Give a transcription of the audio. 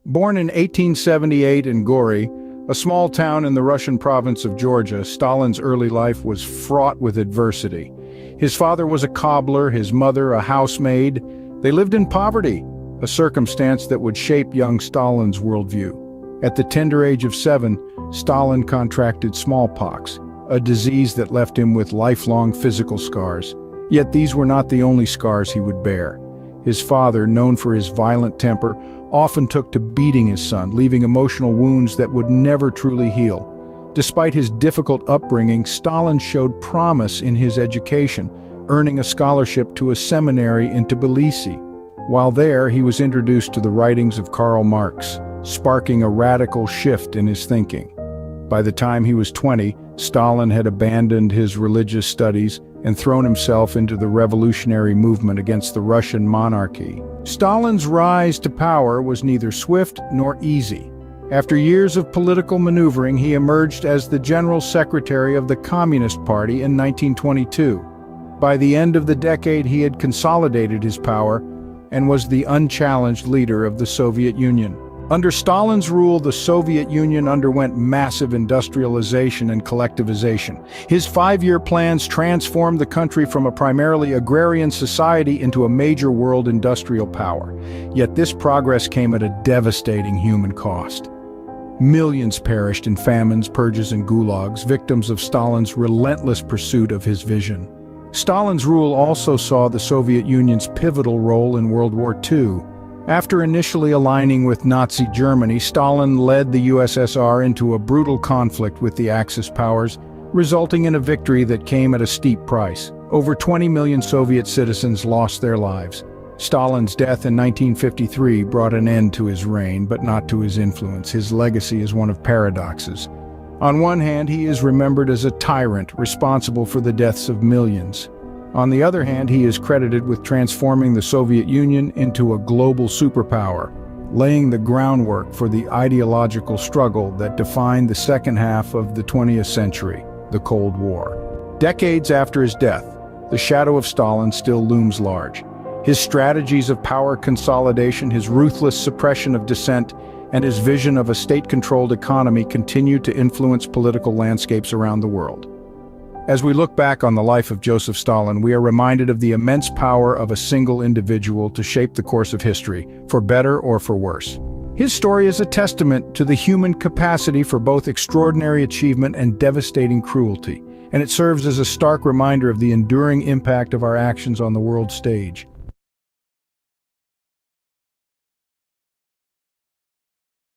Born in 1878 in Gori, a small town in the Russian province of Georgia, Stalin's early life was fraught with adversity. His father was a cobbler, his mother a housemaid. They lived in poverty, a circumstance that would shape young Stalin's worldview. At the tender age of 7, Stalin contracted smallpox, a disease that left him with lifelong physical scars. Yet these were not the only scars he would bear. His father, known for his violent temper, often took to beating his son, leaving emotional wounds that would never truly heal. Despite his difficult upbringing, Stalin showed promise in his education, earning a scholarship to a seminary in Tbilisi. While there, he was introduced to the writings of Karl Marx, sparking a radical shift in his thinking. By the time he was 20, Stalin had abandoned his religious studies and thrown himself into the revolutionary movement against the Russian monarchy. Stalin's rise to power was neither swift nor easy. After years of political maneuvering, he emerged as the General Secretary of the Communist Party in 1922. By the end of the decade, he had consolidated his power and was the unchallenged leader of the Soviet Union. Under Stalin's rule, the Soviet Union underwent massive industrialization and collectivization. His 5-year plans transformed the country from a primarily agrarian society into a major world industrial power. Yet this progress came at a devastating human cost. Millions perished in famines, purges, and gulags, victims of Stalin's relentless pursuit of his vision. Stalin's rule also saw the Soviet Union's pivotal role in World War II. After initially aligning with Nazi Germany, Stalin led the USSR into a brutal conflict with the Axis powers, resulting in a victory that came at a steep price. Over 20 million Soviet citizens lost their lives. Stalin's death in 1953 brought an end to his reign, but not to his influence. His legacy is one of paradoxes. On one hand, he is remembered as a tyrant responsible for the deaths of millions. On the other hand, he is credited with transforming the Soviet Union into a global superpower, laying the groundwork for the ideological struggle that defined the second half of the 20th century, the Cold War. Decades after his death, the shadow of Stalin still looms large. His strategies of power consolidation, his ruthless suppression of dissent, and his vision of a state-controlled economy continue to influence political landscapes around the world. As we look back on the life of Joseph Stalin, we are reminded of the immense power of a single individual to shape the course of history, for better or for worse. His story is a testament to the human capacity for both extraordinary achievement and devastating cruelty, and it serves as a stark reminder of the enduring impact of our actions on the world stage.